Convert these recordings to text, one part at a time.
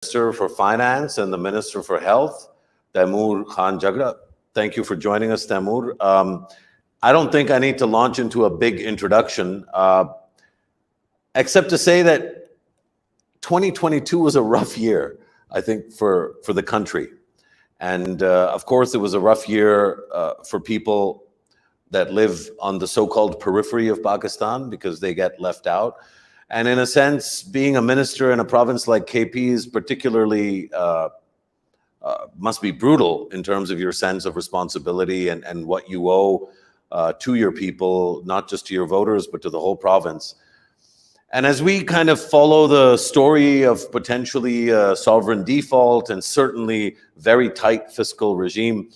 Minister for Finance and the Minister for Health, Taimur Jhagra. Thank you for joining us, Taimur. I don't think I need to launch into a big introduction, except to say that 2022 was a rough year, I think, for the country. And of course, it was a rough year for people that live on the so-called periphery of Pakistan because they get left out. And in a sense, being a minister in a province like KP is particularly, must be brutal in terms of your sense of responsibility and what you owe to your people, not just to your voters, but to the whole province. And as we kind of follow the story of potentially sovereign default and certainly very tight fiscal regime,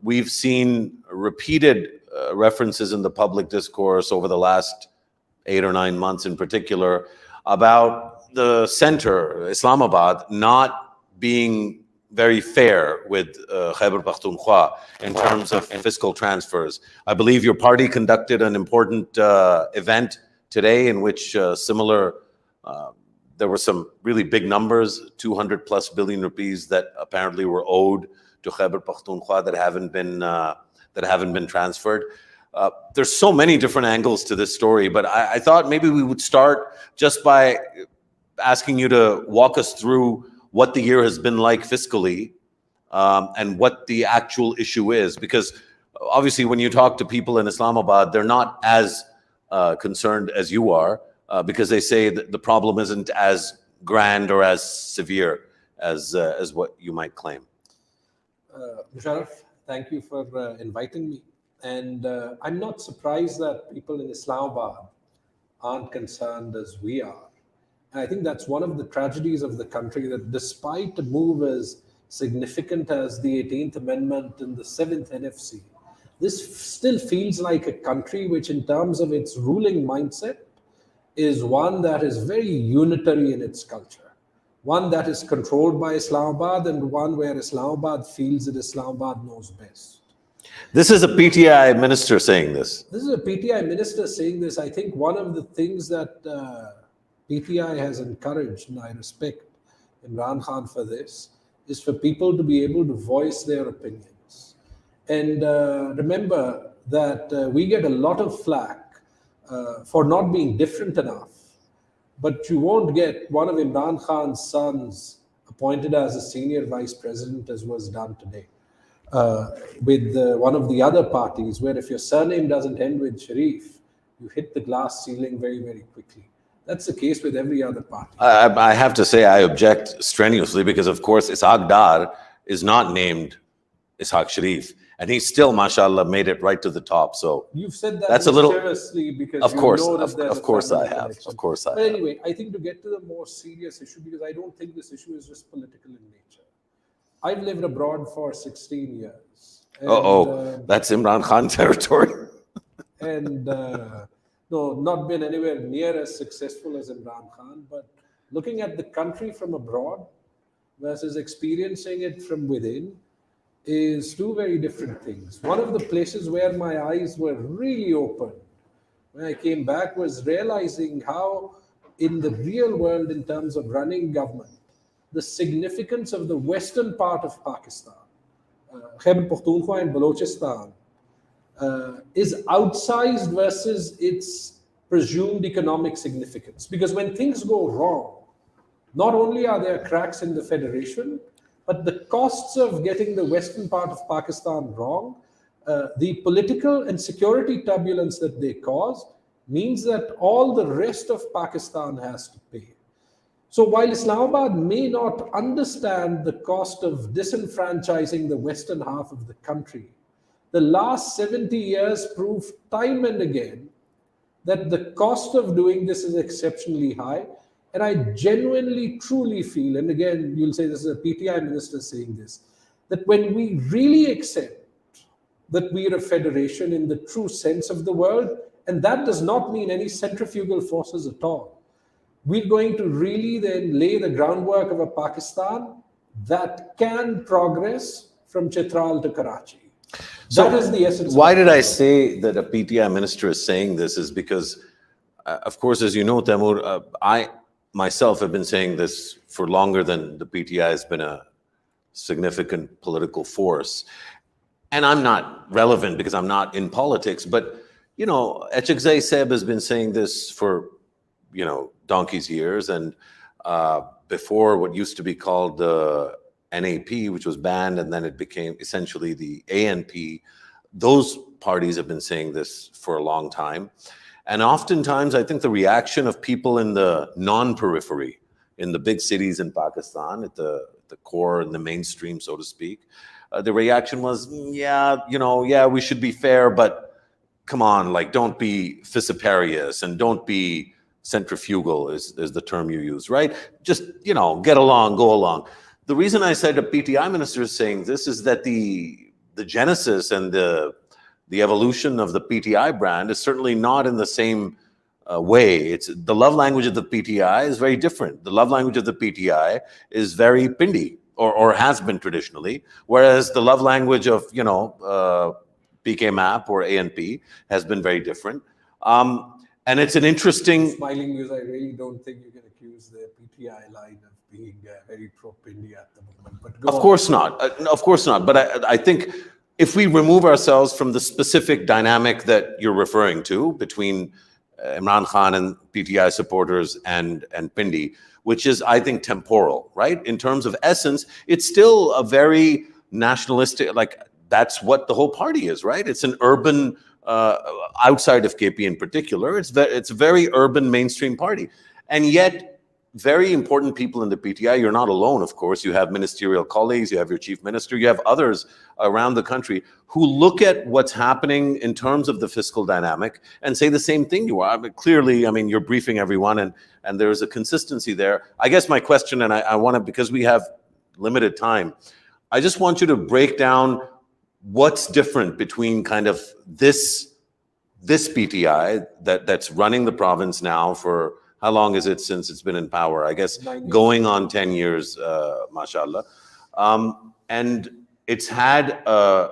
we've seen repeated references in the public discourse over the last 8 or 9 months in particular, about the center, Islamabad, not being very fair with Khyber Pakhtunkhwa in terms of fiscal transfers. I believe your party conducted an important event today in which there were some really big numbers, 200+ billion rupees that apparently were owed to Khyber Pakhtunkhwa that haven't been transferred. There's so many different angles to this story, but I thought maybe we would start just by asking you to walk us through what the year has been like fiscally and what the actual issue is. Because obviously when you talk to people in Islamabad, they're not as concerned as you are because they say that the problem isn't as grand or as severe as what you might claim. Mosharraf, thank you for inviting me. And I'm not surprised that people in Islamabad aren't concerned as we are. And I think that's one of the tragedies of the country, that despite a move as significant as the 18th Amendment and the 7th NFC, this still feels like a country which, in terms of its ruling mindset, is one that is very unitary in its culture, one that is controlled by Islamabad, and one where Islamabad feels that Islamabad knows best. This is a PTI minister saying this. This is a PTI minister saying this. I think one of the things that PTI has encouraged, and I respect Imran Khan for this, is for people to be able to voice their opinions. And remember that we get a lot of flack for not being different enough, but you won't get one of Imran Khan's sons appointed as a senior vice president, as was done today. With one of the other parties, where if your surname doesn't end with Sharif, you hit the glass ceiling very, very quickly. That's the case with every other party. I have to say I object strenuously because, of course, Ishaq Dar is not named Ishaq Sharif, and he still, mashallah, made it right to the top. So you've said that that's a little seriously because of course, you know that of course I have. Election. Of course I have. But anyway, I think to get to the more serious issue, because I don't think this issue is just political in nature. I've lived abroad for 16 years. And, that's Imran Khan territory. And no, not been anywhere near as successful as Imran Khan, but looking at the country from abroad versus experiencing it from within is two very different things. One of the places where my eyes were really open when I came back was realizing how in the real world, in terms of running government, the significance of the western part of Pakistan, Khyber Pakhtunkhwa and Balochistan, is outsized versus its presumed economic significance. Because when things go wrong, not only are there cracks in the federation, but the costs of getting the western part of Pakistan wrong, the political and security turbulence that they cause, means that all the rest of Pakistan has to pay. So while Islamabad may not understand the cost of disenfranchising the western half of the country, the last 70 years prove time and again that the cost of doing this is exceptionally high. And I genuinely, truly feel, and again, you'll say this is a PTI minister saying this, that when we really accept that we are a federation in the true sense of the word, and that does not mean any centrifugal forces at all, we're going to really then lay the groundwork of a Pakistan that can progress from Chitral to Karachi. So that is the essence. Why did I say that a PTI minister is saying this is because, of course, as you know, Taimur, myself have been saying this for longer than the PTI has been a significant political force. And I'm not relevant because I'm not in politics, but, you know, Echegzai Seb has been saying this for, you know, donkey's years. And before what used to be called the NAP, which was banned, and then it became essentially the ANP, those parties have been saying this for a long time. And oftentimes, I think the reaction of people in the non-periphery, in the big cities in Pakistan, at the core and the mainstream, so to speak, the reaction was, yeah, you know, yeah, we should be fair, but come on, like, don't be vociferous and don't be centrifugal, is the term you use, right? Just, you know, get along, go along. The reason I said a PTI minister is saying this is that the genesis and the evolution of the PTI brand is certainly not in the same way. It's the love language of the PTI is very different. The love language of the PTI is very Pindi, or has been traditionally, whereas the love language of, you know, PK MAP or ANP has been very different. And it's an interesting... Smiling because I really don't think you can accuse the PTI line of being very pro-Pindi at the moment. But of course not. Of course not. But I think if we remove ourselves from the specific dynamic that you're referring to between Imran Khan and PTI supporters and Pindi, which is, I think, temporal, right? In terms of essence, it's still a very nationalistic, like, that's what the whole party is, right? It's an urban, outside of KP in particular, it's a very urban mainstream party. And yet, very important people in the PTI, you're not alone, of course. You have ministerial colleagues, you have your chief minister, you have others around the country who look at what's happening in terms of the fiscal dynamic and say the same thing you are. I mean, clearly, I mean, you're briefing everyone and there's a consistency there. I guess my question, and I want to, because we have limited time, I just want you to break down what's different between kind of this PTI that's running the province now for, how long is it since it's been in power? I guess going on 10 years, mashallah. And it's had a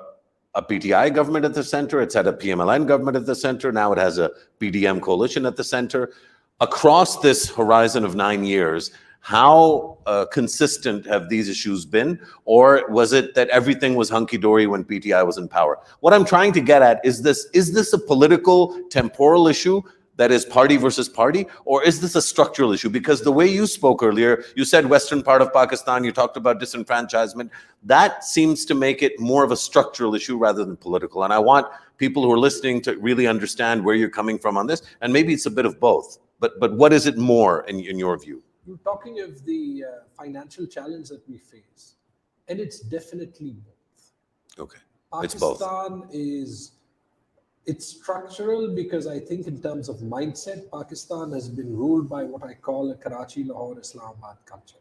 PTI government at the center. It's had a PMLN government at the center. Now it has a PDM coalition at the center. Across this horizon of 9 years, how consistent have these issues been? Or was it that everything was hunky-dory when PTI was in power? What I'm trying to get at is this a political, temporal issue that is party versus party, or is this a structural issue? Because the way you spoke earlier, you said western part of Pakistan, you talked about disenfranchisement. That seems to make it more of a structural issue rather than political. And I want people who are listening to really understand where you're coming from on this. And maybe it's a bit of both. But what is it more in your view? You're talking of the financial challenge that we face. And it's definitely both. Okay, it's both. Pakistan it's structural because I think in terms of mindset, Pakistan has been ruled by what I call a Karachi, Lahore, Islamabad culture.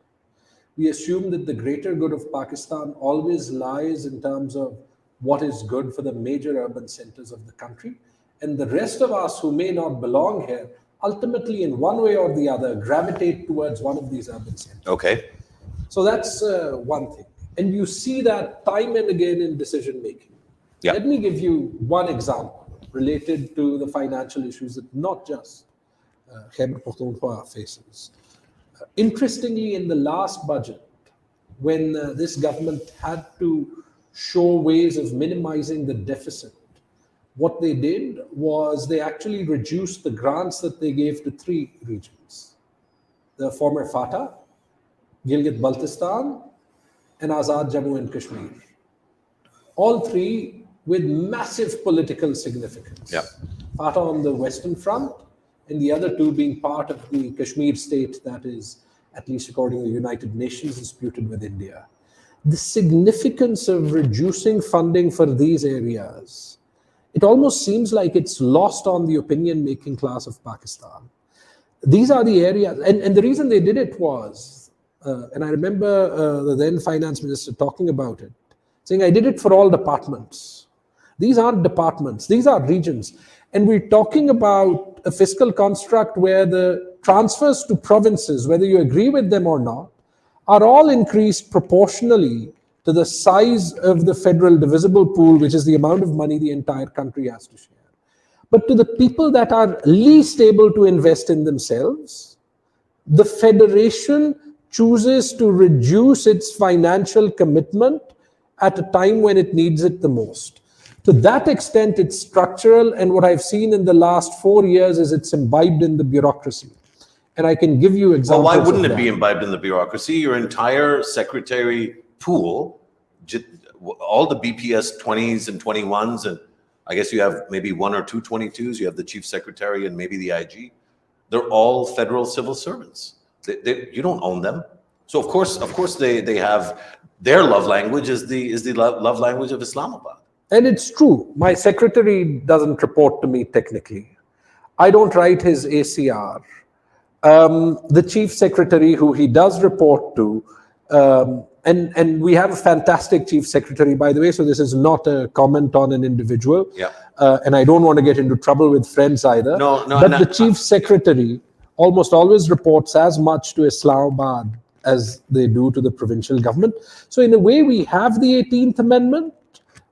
We assume that the greater good of Pakistan always lies in terms of what is good for the major urban centers of the country. And the rest of us who may not belong here, ultimately in one way or the other, gravitate towards one of these urban centers. Okay. So that's one thing. And you see that time and again in decision making. Yeah. Let me give you one example related to the financial issues that not just Khyber Pakhtunkhwa faces. Interestingly, in the last budget, when this government had to show ways of minimizing the deficit, what they did was they actually reduced the grants that they gave to 3 regions. The former FATA, Gilgit-Baltistan, and Azad Jammu and Kashmir. All 3 with massive political significance. Yeah. FATA on the Western Front, and the other 2 being part of the Kashmir state that is, at least according to the United Nations, disputed with India. The significance of reducing funding for these areas, it almost seems like it's lost on the opinion-making class of Pakistan. These are the areas, and the reason they did it was, and I remember the then finance minister talking about it, saying, I did it for all departments. These aren't departments, these are regions. And we're talking about a fiscal construct where the transfers to provinces, whether you agree with them or not, are all increased proportionally to the size of the federal divisible pool, which is the amount of money the entire country has to share. But to the people that are least able to invest in themselves, the federation chooses to reduce its financial commitment at a time when it needs it the most. To that extent, it's structural, and what I've seen in the last 4 years is it's imbibed in the bureaucracy. And I can give you examples. Well, why wouldn't of it be that. imbibed in the bureaucracy? Your entire secretary pool, all the BPS 20s and 21s, and I guess you have maybe 1 or 2 22s, you have the chief secretary and maybe the IG. They're all federal civil servants. You don't own them. So of course they have, their love language is the love language of Islamabad. And it's true. My secretary doesn't report to me technically. I don't write his ACR. The chief secretary, who he does report to, and we have a fantastic chief secretary, by the way, so this is not a comment on an individual. Yeah. And I don't want to get into trouble with friends either. No, but the chief secretary almost always reports as much to Islamabad as they do to the provincial government. So in a way, we have the 18th Amendment,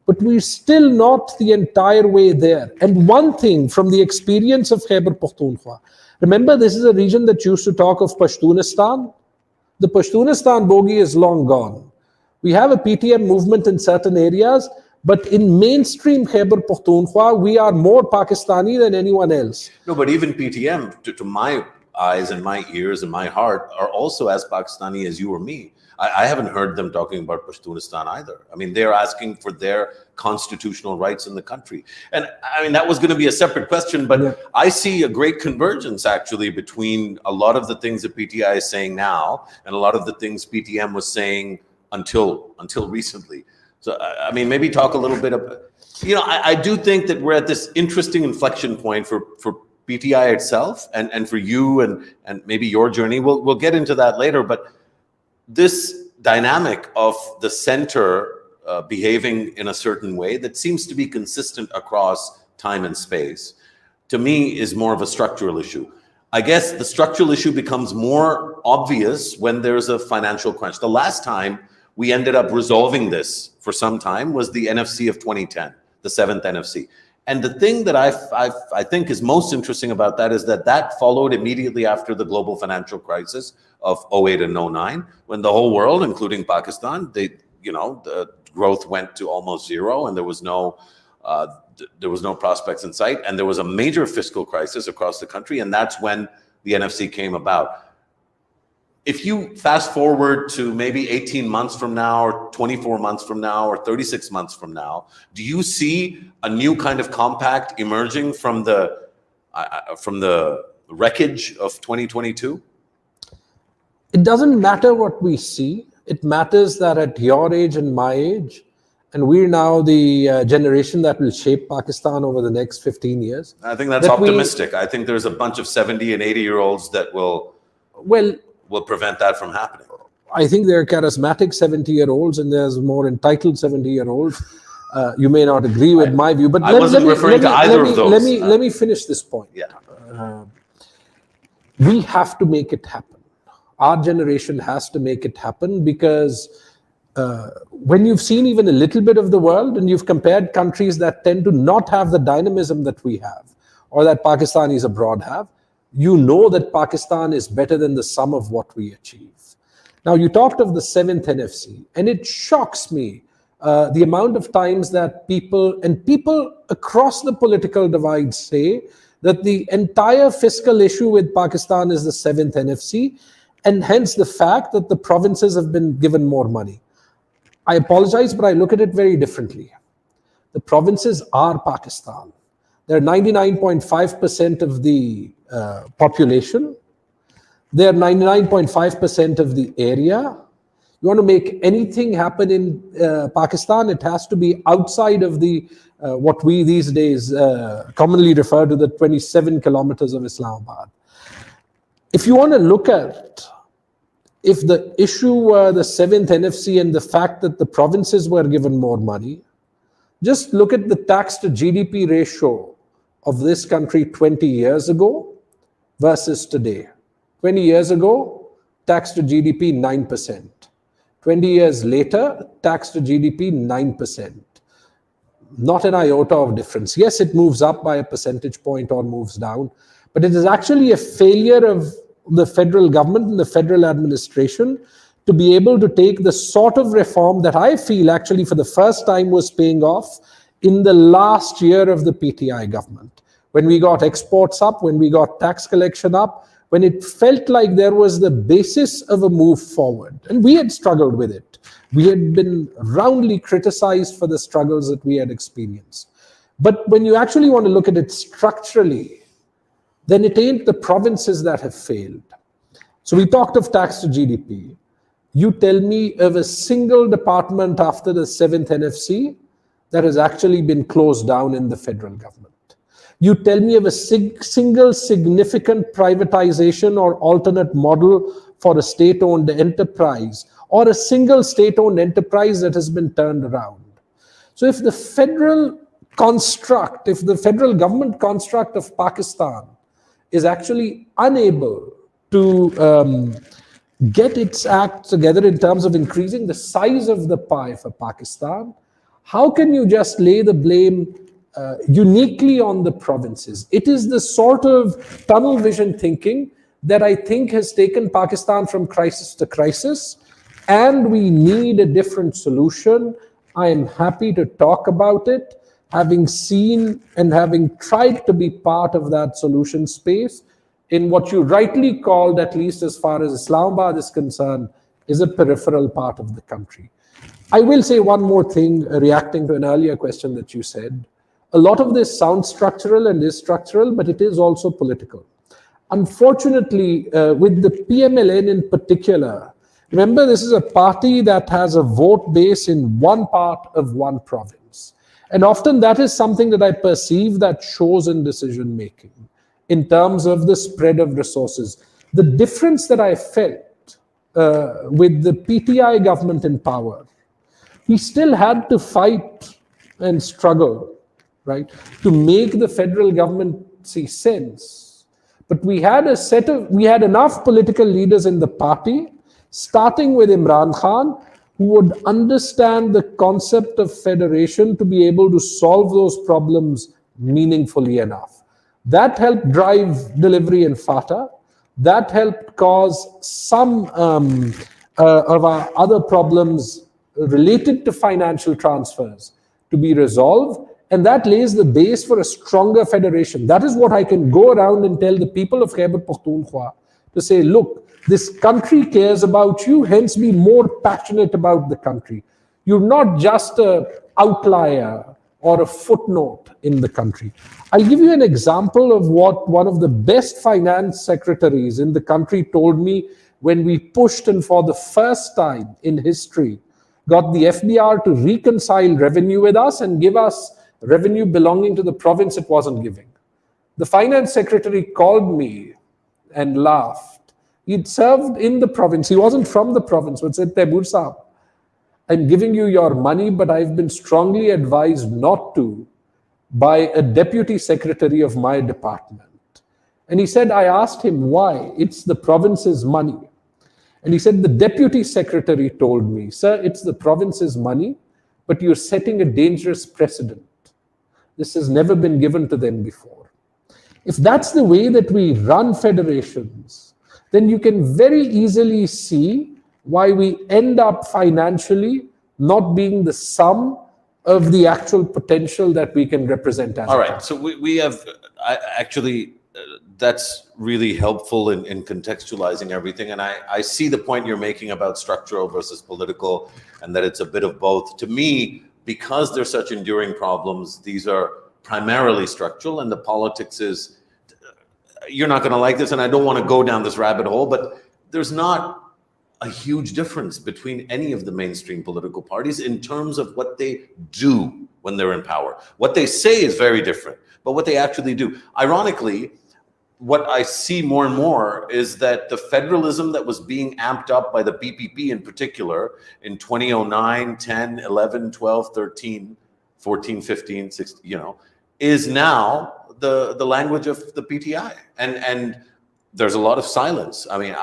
but we're still not the entire way there. And one thing from the experience of Khyber Pakhtunkhwa, remember, this is a region that used to talk of Pashtunistan. The Pashtunistan bogey is long gone. We have a PTM movement in certain areas, but in mainstream Khyber Pakhtunkhwa, we are more Pakistani than anyone else. No, but even PTM, to my eyes and my ears and my heart, are also as Pakistani as you or me. I haven't heard them talking about Pashtunistan either. I mean, they're asking for their constitutional rights in the country. And I mean, that was going to be a separate question, but yeah. I see a great convergence actually between a lot of the things that PTI is saying now and a lot of the things PTM was saying until recently. So, I mean, maybe talk a little bit about, I do think that we're at this interesting inflection point for PTI itself and for you and maybe your journey. We'll get into that later, but this dynamic of the center behaving in a certain way that seems to be consistent across time and space, to me, is more of a structural issue. I guess the structural issue becomes more obvious when there's a financial crunch. The last time we ended up resolving this for some time was the NFC of 2010, the 7th NFC. And the thing that I think is most interesting about that is that followed immediately after the global financial crisis of 08 and 09, when the whole world, including Pakistan, the growth went to almost zero, and there was no prospects in sight, and there was a major fiscal crisis across the country, and that's when the NFC came about. If you fast forward to maybe 18 months from now, or 24 months from now, or 36 months from now, do you see a new kind of compact emerging from the wreckage of 2022? It doesn't matter what we see. It matters that at your age and my age, and we're now the generation that will shape Pakistan over the next 15 years. I think that's optimistic. I think there's a bunch of 70 and 80-year-olds that will prevent that from happening. I think there are charismatic 70-year-olds and there's more entitled 70-year-olds. You may not agree with my view, but I wasn't referring to either of those. Let me finish this point. Yeah. We have to make it happen. Our generation has to make it happen, because when you've seen even a little bit of the world and you've compared countries that tend to not have the dynamism that we have, or that Pakistanis abroad have, you know that Pakistan is better than the sum of what we achieve. Now, you talked of the 7th NFC, and it shocks me the amount of times that people across the political divide say that the entire fiscal issue with Pakistan is the 7th NFC, and hence the fact that the provinces have been given more money. I apologize, but I look at it very differently. The provinces are Pakistan. They're 99.5% of the population. They're 99.5% of the area. You want to make anything happen in Pakistan, it has to be outside of the what we these days commonly refer to the 27 kilometers of Islamabad. If you want to look at if the issue were the 7th NFC and the fact that the provinces were given more money, just look at the tax to GDP ratio of this country 20 years ago versus today. 20 years ago, tax to GDP 9%. 20 years later, tax to GDP 9%. Not an iota of difference. Yes, it moves up by a percentage point or moves down, but it is actually a failure of the federal government and the federal administration to be able to take the sort of reform that I feel actually for the first time was paying off in the last year of the PTI government. When we got exports up, when we got tax collection up, when it felt like there was the basis of a move forward. And we had struggled with it. We had been roundly criticized for the struggles that we had experienced. But when you actually want to look at it structurally, then it ain't the provinces that have failed. So we talked of tax to GDP. You tell me of a single department after the 7th NFC that has actually been closed down in the federal government. You tell me of a single significant privatization or alternate model for a state-owned enterprise, or a single state-owned enterprise that has been turned around. So if the federal construct, if the federal government construct of Pakistan is actually unable to get its act together in terms of increasing the size of the pie for Pakistan, how can you just lay the blame uniquely on the provinces? It is the sort of tunnel vision thinking that I think has taken Pakistan from crisis to crisis, and we need a different solution. I am happy to talk about it, having seen and having tried to be part of that solution space in what you rightly called, at least as far as Islamabad is concerned, is a peripheral part of the country. I will say one more thing, reacting to an earlier question that you said. A lot of this sounds structural and is structural, but it is also political. Unfortunately, with the PMLN in particular, remember this is a party that has a vote base in one part of one province. And often that is something that I perceive that shows in decision making in terms of the spread of resources. The difference that I felt with the PTI government in power, we still had to fight and struggle, right, to make the federal government see sense. But we had enough political leaders in the party, starting with Imran Khan, who would understand the concept of federation to be able to solve those problems meaningfully enough. That helped drive delivery in FATA. That helped cause some of our other problems related to financial transfers to be resolved. And that lays the base for a stronger federation. That is what I can go around and tell the people of Khyber Pakhtunkhwa, to say, look, this country cares about you, hence be more passionate about the country. You're not just an outlier or a footnote in the country. I'll give you an example of what one of the best finance secretaries in the country told me when we pushed and for the first time in history got the FBR to reconcile revenue with us and give us revenue belonging to the province it wasn't giving. The finance secretary called me and laughed. He'd served in the province. He wasn't from the province, but said, Taimur Sahab, I'm giving you your money, but I've been strongly advised not to by a deputy secretary of my department. And he said, I asked him why. It's the province's money. And he said, the deputy secretary told me, sir, it's the province's money, but you're setting a dangerous precedent. This has never been given to them before. If that's the way that we run federations, then you can very easily see why we end up financially not being the sum of the actual potential that we can represent as. All right, so we have, that's really helpful in contextualizing everything. And I see the point you're making about structural versus political, and that it's a bit of both. To me, because they're such enduring problems, these are primarily structural, and the politics is, you're not going to like this, and I don't want to go down this rabbit hole, but there's not a huge difference between any of the mainstream political parties in terms of what they do when they're in power. What they say is very different, but what they actually do. Ironically, what I see more and more is that the federalism that was being amped up by the PPP in particular in 2009, 10, 11, 12, 13, 14, 15, 16, is now the language of the PTI. And there's a lot of silence. I mean,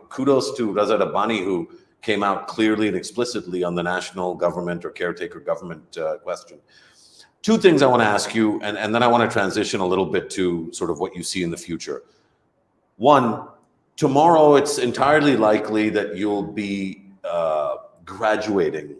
kudos to Raza Rabbani, who came out clearly and explicitly on the national government or caretaker government question. Two things I want to ask you, and then I want to transition a little bit to sort of what you see in the future. One, tomorrow it's entirely likely that you'll be graduating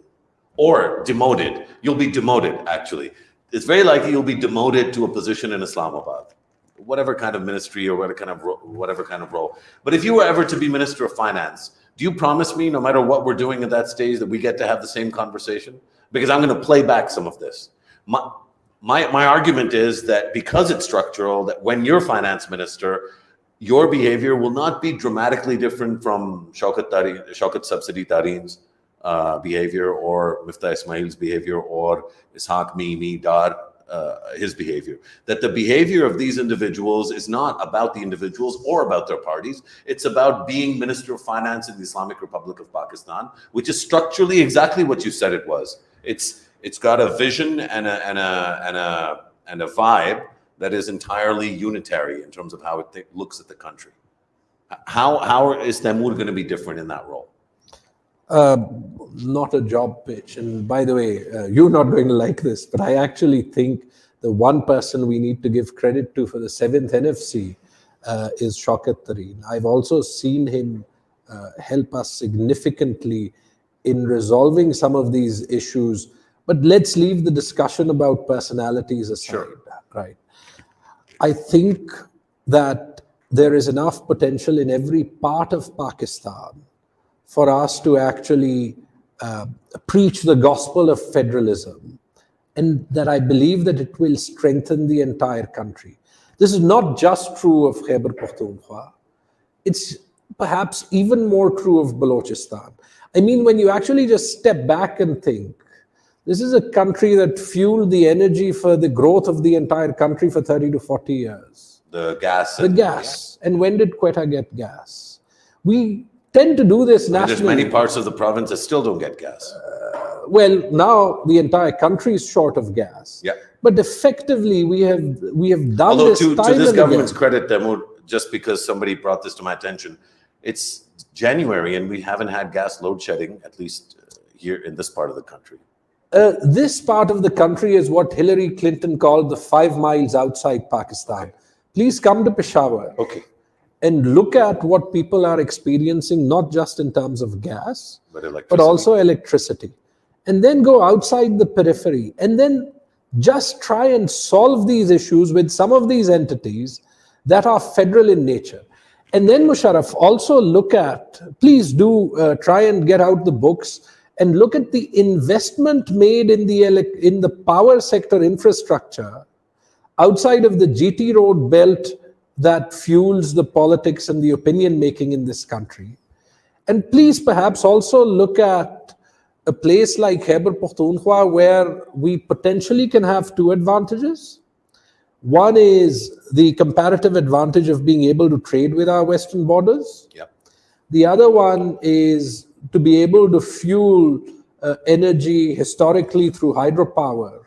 or demoted. You'll be demoted, actually. It's very likely you'll be demoted to a position in Islamabad, whatever kind of ministry or whatever kind of role. But if you were ever to be Minister of Finance, do you promise me, no matter what we're doing at that stage, that we get to have the same conversation? Because I'm going to play back some of this. My argument is that because it's structural, that when you're finance minister, your behavior will not be dramatically different from Shaukat Subsidy Tareen's behavior, or Miftah Ismail's behavior, or Ishaq Mimi Dar, his behavior. That the behavior of these individuals is not about the individuals or about their parties. It's about being Minister of Finance in the Islamic Republic of Pakistan, which is structurally exactly what you said it was. It's got a vision and a vibe that is entirely unitary in terms of how it looks at the country. How is Taimur going to be different in that role? Not a job pitch. And by the way, you're not going to like this, but I actually think the one person we need to give credit to for the 7th NFC is Shaukat Tareen. I've also seen him help us significantly in resolving some of these issues. But let's leave the discussion about personalities aside. Sure. Right. I think that there is enough potential in every part of Pakistan for us to actually preach the gospel of federalism, and that I believe that it will strengthen the entire country. This is not just true of Khyber Pakhtunkhwa. It's perhaps even more true of Balochistan. I mean, when you actually just step back and think, this is a country that fueled the energy for the growth of the entire country for 30 to 40 years. The gas. The gas. And when did Quetta get gas? We tend to do this nationally. There's many parts of the province that still don't get gas. Well, now the entire country is short of gas. Yeah. But effectively, we have done Although this time to this and government's again. credit, Taimur, just because somebody brought this to my attention, it's January and we haven't had gas load shedding, at least here in this part of the country. This part of the country is what Hillary Clinton called the 5 miles outside Pakistan. Please come to Peshawar. Okay. And look at what people are experiencing, not just in terms of gas, but also electricity. And then go outside the periphery and then just try and solve these issues with some of these entities that are federal in nature. And then, Mosharraf, also look at, please do try and get out the books and look at the investment made in the power sector infrastructure outside of the GT road belt that fuels the politics and the opinion making in this country. And please perhaps also look at a place like Khyber Pakhtunkhwa, where we potentially can have 2 advantages. One is the comparative advantage of being able to trade with our western borders. Yep. The other one is to be able to fuel energy historically through hydropower,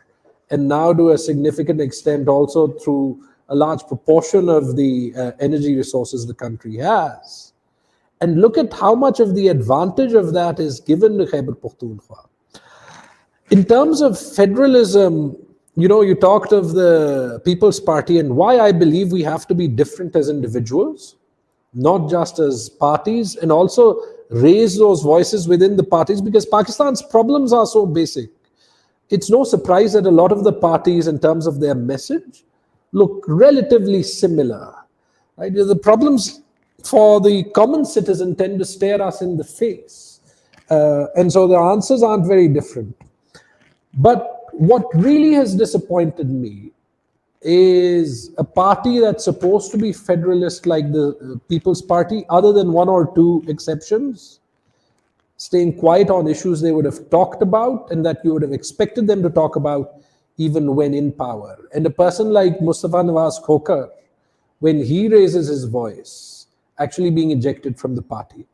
and now to a significant extent also through a large proportion of the energy resources the country has. And look at how much of the advantage of that is given to Khyber Pakhtunkhwa. In terms of federalism, you talked of the People's Party and why I believe we have to be different as individuals, not just as parties, and also raise those voices within the parties, because Pakistan's problems are so basic. It's no surprise that a lot of the parties, in terms of their message, look relatively similar. Right? The problems for the common citizen tend to stare us in the face. And so the answers aren't very different. But what really has disappointed me is a party that's supposed to be federalist like the People's Party, other than 1 or 2 exceptions, staying quiet on issues they would have talked about and that you would have expected them to talk about even when in power. And a person like Mustafa Nawaz Khokar, when he raises his voice, actually being ejected from the party.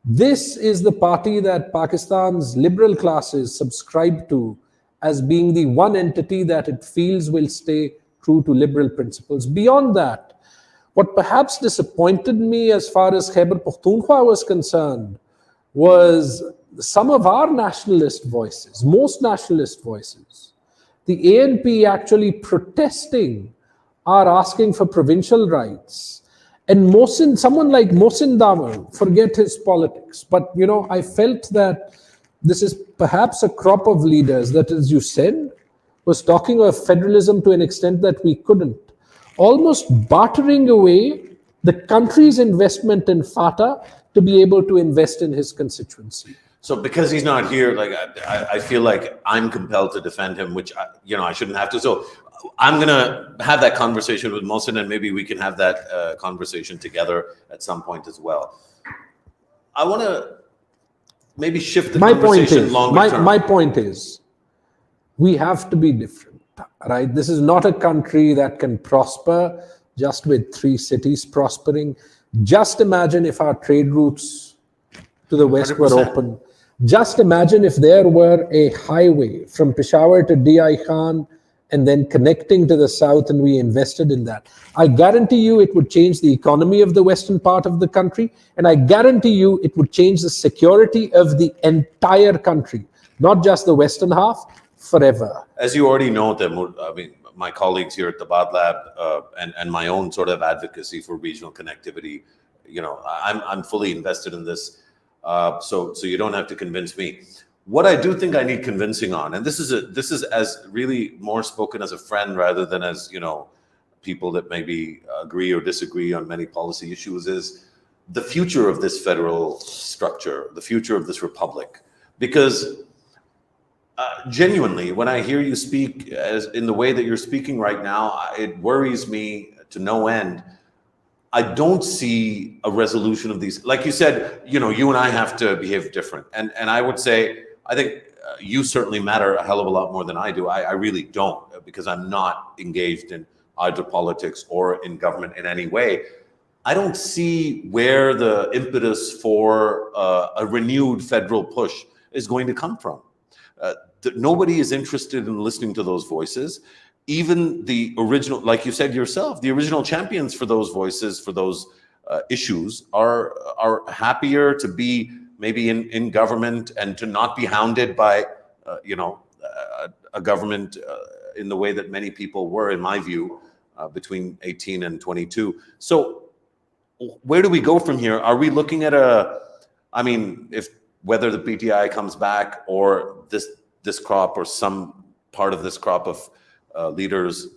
This is the party that Pakistan's liberal classes subscribe to as being the one entity that it feels will stay true to liberal principles. Beyond that, what perhaps disappointed me as far as Khyber Pakhtunkhwa was concerned was some of our nationalist voices, most nationalist voices. The ANP actually protesting are asking for provincial rights. And Mohsin, someone like Mohsin Dawar, forget his politics. But, I felt that this is perhaps a crop of leaders that, as you said, was talking of federalism to an extent that we couldn't. Almost bartering away the country's investment in FATA to be able to invest in his constituency. So because he's not here, like I feel like I'm compelled to defend him, which I shouldn't have to. So I'm gonna have that conversation with Mohsin, and maybe we can have that conversation together at some point as well. I want to maybe shift the conversation longer term. My point is, we have to be different, right? This is not a country that can prosper just with 3 cities prospering. Just imagine if our trade routes to the west 100%. Were open. Just imagine if there were a highway from Peshawar to D.I. Khan and then connecting to the south, and we invested in that. I guarantee you it would change the economy of the western part of the country, and I guarantee you it would change the security of the entire country, not just the western half, forever. As you already know, Taimur, I mean, my colleagues here at Tabadlab and my own sort of advocacy for regional connectivity, I'm fully invested in this. So you don't have to convince me. What I do think I need convincing on, and this is as really more spoken as a friend rather than as people that maybe agree or disagree on many policy issues, is the future of this federal structure, the future of this republic. Because genuinely, when I hear you speak as in the way that you're speaking right now, it worries me to no end. I don't see a resolution of these. Like you said, you and I have to behave different. And I would say, I think you certainly matter a hell of a lot more than I do. I really don't, because I'm not engaged in either politics or in government in any way. I don't see where the impetus for a renewed federal push is going to come from. Nobody is interested in listening to those voices. Even the original, like you said yourself, the original champions for those voices, for those issues are happier to be maybe in government and to not be hounded by, a government in the way that many people were, in my view, between 18 and 22. So where do we go from here? Are we looking at whether the PTI comes back or this crop or some part of this crop of leaders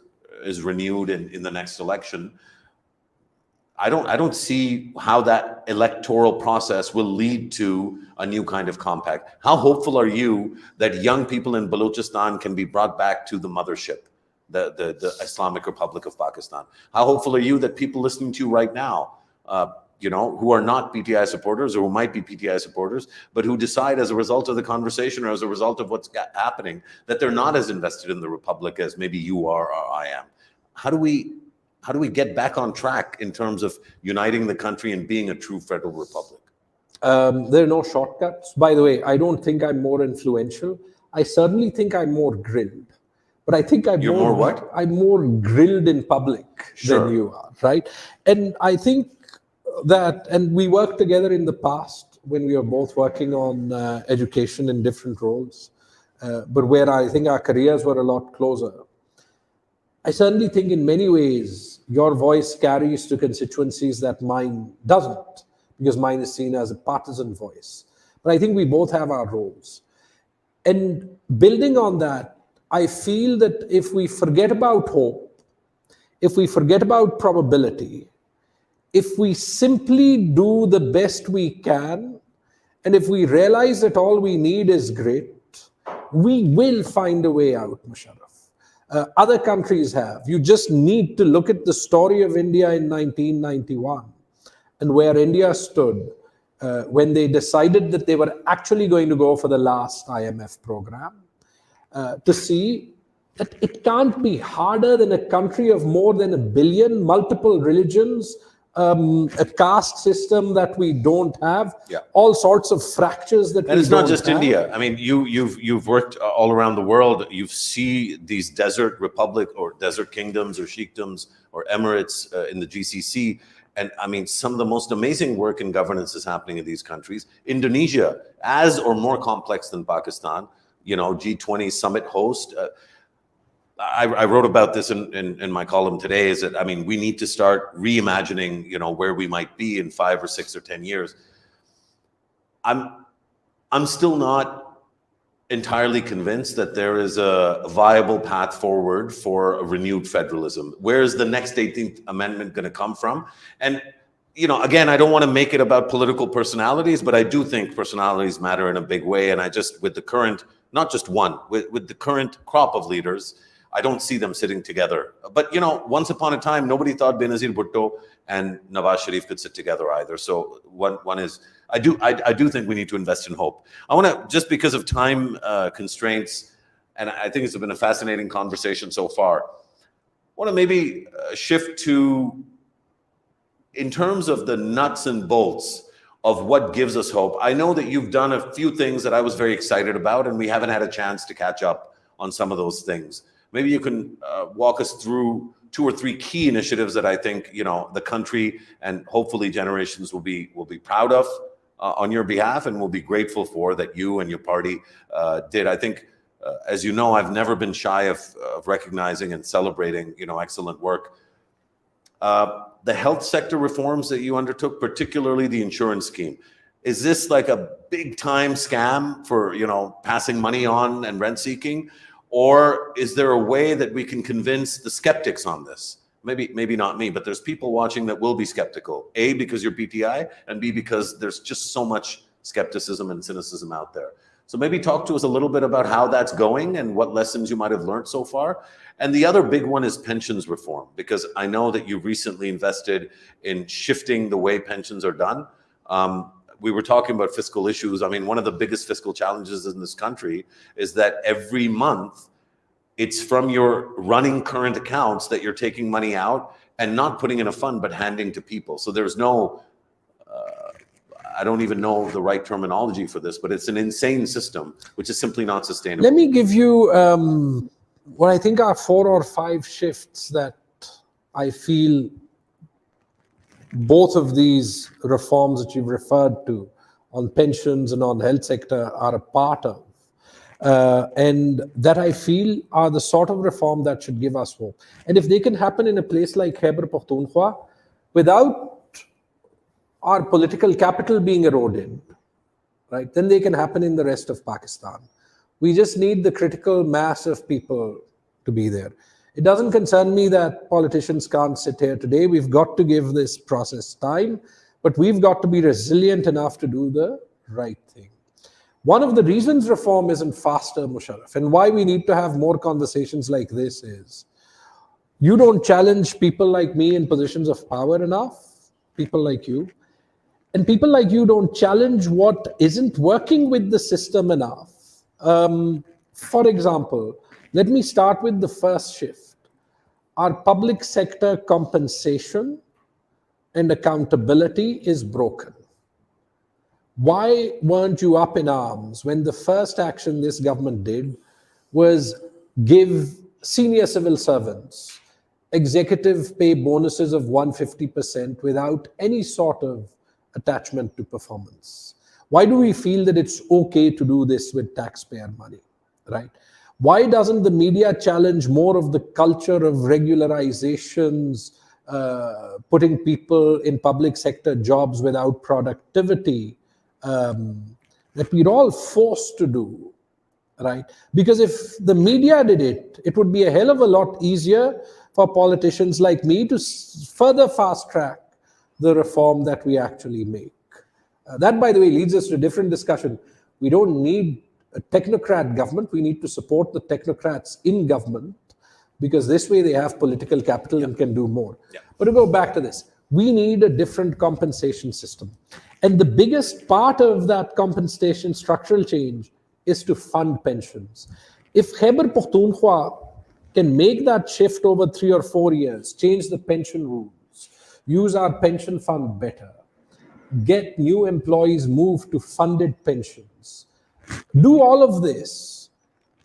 is renewed in the next election, I don't see how that electoral process will lead to a new kind of compact. How hopeful are you that young people in Balochistan can be brought back to the mothership, the Islamic Republic of Pakistan? How hopeful are you that people listening to you right now, who are not PTI supporters or who might be PTI supporters, but who decide as a result of the conversation or as a result of what's happening that they're not as invested in the Republic as maybe you are or I am? How do we get back on track in terms of uniting the country and being a true federal republic? There are no shortcuts. By the way, I don't think I'm more influential. I certainly think I'm more grilled. But I think I'm more what? I'm more grilled in public than you are, right? And I think that, and we worked together in the past when we were both working on education in different roles, but where I think our careers were a lot closer. I certainly think in many ways your voice carries to constituencies that mine doesn't, because mine is seen as a partisan voice. But I think we both have our roles. And building on that, I feel that if we forget about hope, if we forget about probability, if we simply do the best we can, and if we realize that all we need is grit, we will find a way out, Mosharraf. Other countries have. You just need to look at the story of India in 1991 and where India stood when they decided that they were actually going to go for the last IMF program, to see that it can't be harder than a country of more than 1 billion, multiple religions, a caste system that we don't have, all sorts of fractures that we don't have. And it's not just India. I mean, you've worked all around the world. You see these desert republic or desert kingdoms or sheikdoms or emirates in the GCC. And I mean, some of the most amazing work in governance is happening in these countries. Indonesia, as or more complex than Pakistan, G20 summit host. I wrote about this in my column today, is that, I mean, we need to start reimagining, you know, where we might be in 5 or 6 or 10 years. I'm still not entirely convinced that there is a viable path forward for a renewed federalism. Where is the next 18th Amendment going to come from? And, you know, again, I don't want to make it about political personalities, but I do think personalities matter in a big way. And I just, with the current, not just one, with the current crop of leaders, I don't see them sitting together. But, you know, once upon a time, nobody thought Benazir Bhutto and Nawaz Sharif could sit together either. So one is, I do think we need to invest in hope. I want to, just because of time constraints, and I think it's been a fascinating conversation so far, I want to maybe shift to, in terms of the nuts and bolts of what gives us hope. I know that you've done a few things that I was very excited about, and we haven't had a chance to catch up on some of those things. Maybe you can walk us through 2 or 3 key initiatives that I think, you know, the country and hopefully generations will be proud of on your behalf, and will be grateful for, that you and your party did. I think, as you know, I've never been shy of recognizing and celebrating, you know, excellent work. The health sector reforms that you undertook, particularly the insurance scheme, is this like a big time scam for, you know, passing money on and rent seeking? Or is there a way that we can convince the skeptics on this? Maybe not me, but there's people watching that will be skeptical. A, because you're PTI, and B, because there's just so much skepticism and cynicism out there. So maybe talk to us a little bit about how that's going and what lessons you might have learned so far. And the other big one is pensions reform, because I know that you recently invested in shifting the way pensions are done. We were talking about fiscal issues. I mean, one of the biggest fiscal challenges in this country is that every month it's from your running current accounts that you're taking money out and not putting in a fund, but handing to people. So there's no, I don't even know the right terminology for this, but it's an insane system, which is simply not sustainable. Let me give you what I think are 4 or 5 shifts that I feel both of these reforms that you've referred to on pensions and on health sector are a part of. And that I feel are the sort of reform that should give us hope. And if they can happen in a place like Khyber Pakhtunkhwa without our political capital being eroded, right, then they can happen in the rest of Pakistan. We just need the critical mass of people to be there. It doesn't concern me that politicians can't sit here today. We've got to give this process time, but we've got to be resilient enough to do the right thing. One of the reasons reform isn't faster, Mosharraf, and why we need to have more conversations like this is, you don't challenge people like me in positions of power enough, people like you, and people like you don't challenge what isn't working with the system enough. For example, let me start with the first shift. Our public sector compensation and accountability is broken. Why weren't you up in arms when the first action this government did was give senior civil servants executive pay bonuses of 150% without any sort of attachment to performance? Why do we feel that it's okay to do this with taxpayer money, right? Why doesn't the media challenge more of the culture of regularizations, putting people in public sector jobs without productivity, that we're all forced to do, right? Because if the media did it, it would be a hell of a lot easier for politicians like me to further fast track the reform that we actually make. That, by the way, leads us to a different discussion. We don't need a technocrat government. We need to support the technocrats in government, because this way they have political capital and can do more. But to go back to this, we need a different compensation system. And the biggest part of that compensation structural change is to fund pensions. If Khyber Pakhtunkhwa can make that shift over 3 or 4 years, change the pension rules, use our pension fund better, get new employees moved to funded pensions, do all of this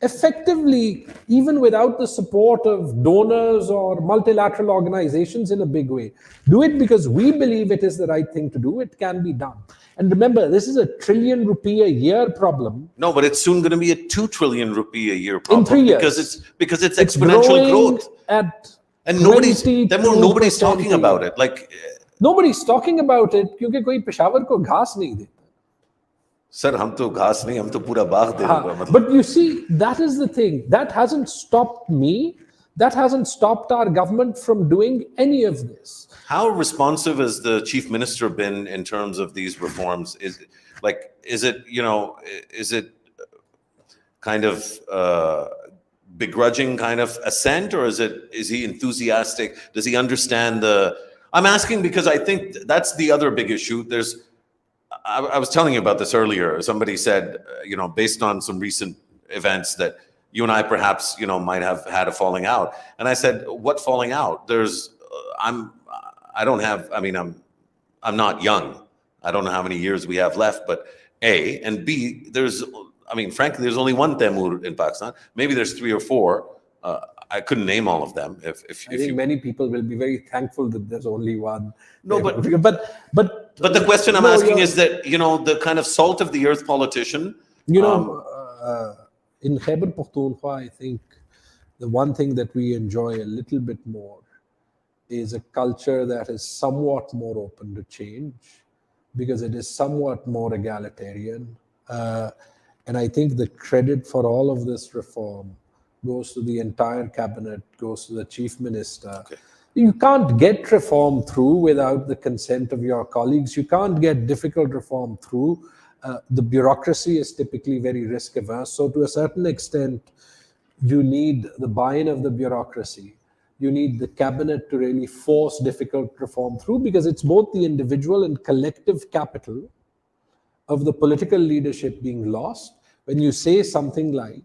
effectively, even without the support of donors or multilateral organizations in a big way. Do it because we believe it is the right thing to do. It can be done. And remember, this is a ₹1 trillion a year problem. No, but it's soon going to be a 2 trillion rupee a year problem In 3 years. because it's exponential growing growth. At And nobody's talking about it. Like, nobody's talking about it because कोई पेशावर को घास नहीं देता. sir, हम तो घास नहीं, हम तो पूरा बाग दे देंगे, मतलब. But you see, that is the thing. That hasn't stopped me. That hasn't stopped our government from doing any of this. How responsive has the chief minister been in terms of these reforms? Is it kind of begrudging kind of assent, or is he enthusiastic? Does he understand I'm asking because I think that's the other big issue. I was telling you about this earlier. Somebody said, based on some recent events, that you and I perhaps, might have had a falling out. And I said, what falling out? I'm not young. I don't know how many years we have left, but A, and B, frankly, there's only one Taimur in Pakistan. Maybe there's 3 or 4. I couldn't name all of them. I think many people will be very thankful that there's only one. No, but the question I'm asking is that, the kind of salt of the earth politician. In Khyber Pakhtunkhwa, I think the one thing that we enjoy a little bit more is a culture that is somewhat more open to change, because it is somewhat more egalitarian. And I think the credit for all of this reform goes to the entire cabinet, goes to the chief minister. Okay. You can't get reform through without the consent of your colleagues. You can't get difficult reform through. The bureaucracy is typically very risk averse. So to a certain extent, you need the buy-in of the bureaucracy. You need the cabinet to really force difficult reform through, because it's both the individual and collective capital of the political leadership being lost when you say something like,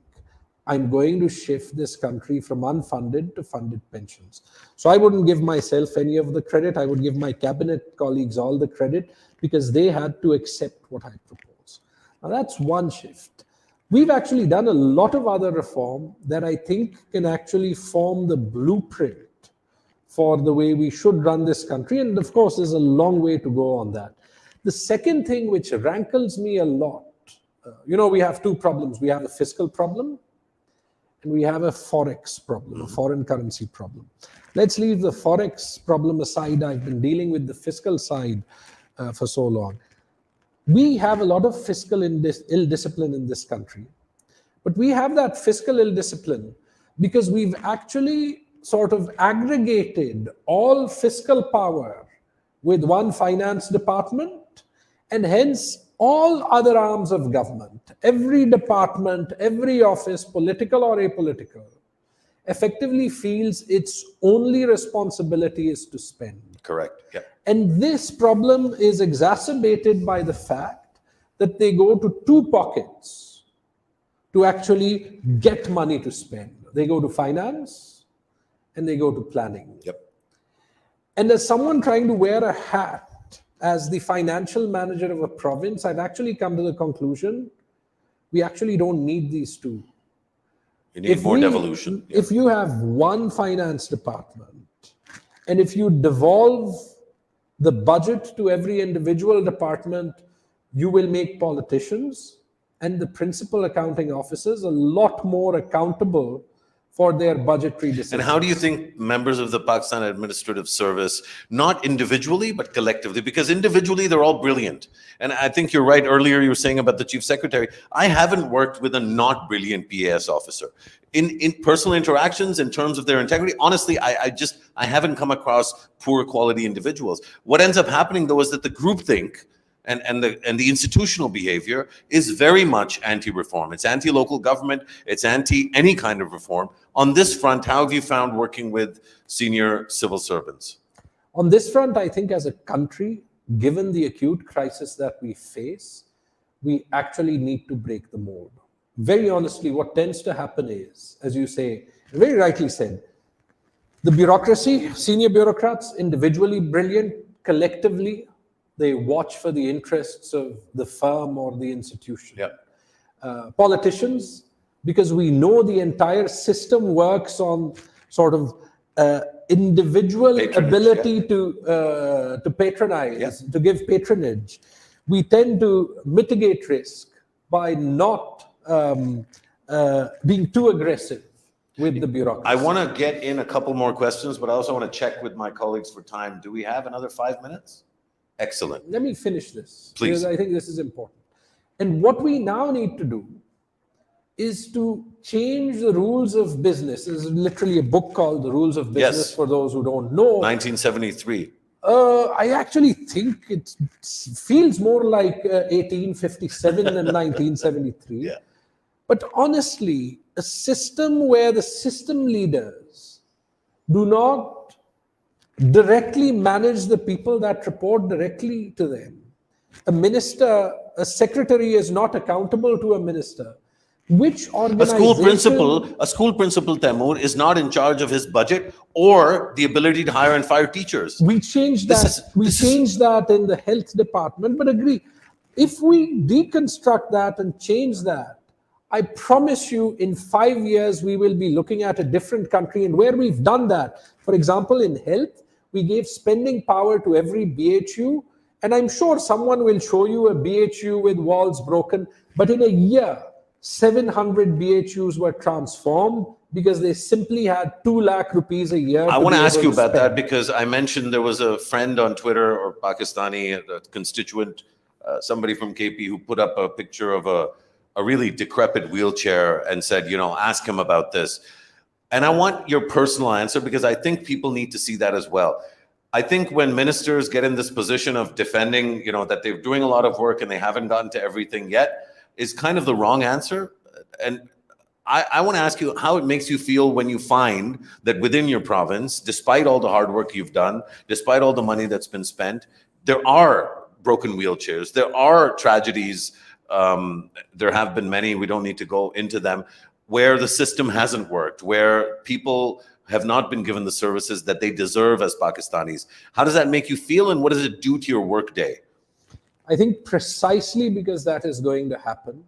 I'm going to shift this country from unfunded to funded pensions. So I wouldn't give myself any of the credit. I would give my cabinet colleagues all the credit, because they had to accept what I propose. Now that's one shift. We've actually done a lot of other reform that I think can actually form the blueprint for the way we should run this country. And of course, there's a long way to go on that. The second thing which rankles me a lot, we have 2 problems. We have a fiscal problem, and we have a forex problem, a foreign currency problem. Let's leave the forex problem aside. I've been dealing with the fiscal side for so long. We have a lot of fiscal ill-discipline in this country, but we have that fiscal ill-discipline because we've actually sort of aggregated all fiscal power with one finance department, and hence all other arms of government, every department, every office, political or apolitical, effectively feels its only responsibility is to spend. Correct. Yeah. And this problem is exacerbated by the fact that they go to 2 pockets to actually get money to spend. They go to finance and they go to planning. Yep. And as someone trying to wear a hat as the financial manager of a province, I've actually come to the conclusion we actually don't need these 2. You need more devolution. Yeah. If you have one finance department, and if you devolve the budget to every individual department, you will make politicians and the principal accounting officers a lot more accountable for their budgetary decisions. And how do you think members of the Pakistan Administrative Service, not individually, but collectively, because individually they're all brilliant. And I think you're right, earlier you were saying about the chief secretary, I haven't worked with a not brilliant PAS officer. In personal interactions, in terms of their integrity, honestly, I haven't come across poor quality individuals. What ends up happening though is that the groupthink and the institutional behavior is very much anti-reform. It's anti-local government. It's anti any kind of reform. On this front, how have you found working with senior civil servants? On this front, I think as a country, given the acute crisis that we face, we actually need to break the mold. Very honestly, what tends to happen is, as you say, very rightly said, the bureaucracy, senior bureaucrats, individually brilliant, collectively, they watch for the interests of the firm or the institution. Yeah. Politicians, because we know the entire system works on sort of individual ability to patronize, to give patronage. we tend to mitigate risk by not being too aggressive with the bureaucracy. I want to get in a couple more questions, but I also want to check with my colleagues for time. Do we have another 5 minutes? Excellent. Let me finish this, Please. because I think this is important. And what we now need to do is to change the rules of business. There's literally a book called The Rules of Business, Yes. for those who don't know. 1973. I actually think it feels more like 1857 than 1973. Yeah. But honestly, a system where the system leaders do not directly manage the people that report directly to them. A minister, a secretary is not accountable to a minister. Which A organization... school principal, Taimur, is not in charge of his budget or the ability to hire and fire teachers. We changed that. We changed that in the health department, but agree, if we deconstruct that and change that, I promise you in 5 years, we will be looking at a different country. And where we've done that, for example, in health, we gave spending power to every BHU. And I'm sure someone will show you a BHU with walls broken, but in a year, 700 BHUs were transformed because they simply had 2 lakh rupees a year. I want to ask you about that, because I mentioned there was a friend on Twitter, or Pakistani, a constituent, somebody from KP, who put up a picture of a really decrepit wheelchair and said, ask him about this. And I want your personal answer, because I think people need to see that as well. I think when ministers get in this position of defending, that they're doing a lot of work and they haven't gotten to everything yet, is kind of the wrong answer. And I want to ask you how it makes you feel when you find that within your province, despite all the hard work you've done, despite all the money that's been spent, there are broken wheelchairs, there are tragedies, there have been many, we don't need to go into them, where the system hasn't worked, where people have not been given the services that they deserve as Pakistanis. How does that make you feel, and what does it do to your work day? I think precisely because that is going to happen,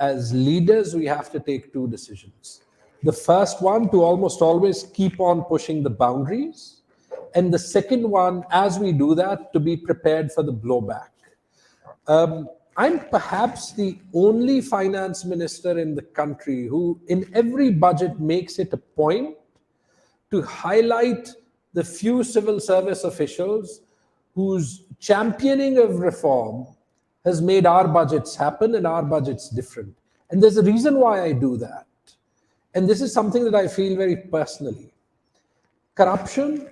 as leaders, we have to take 2 decisions. The first one, to almost always keep on pushing the boundaries. And the second one, as we do that, to be prepared for the blowback. I'm perhaps the only finance minister in the country who, in every budget, makes it a point to highlight the few civil service officials whose championing of reform has made our budgets happen and our budgets different. And there's a reason why I do that. And this is something that I feel very personally. Corruption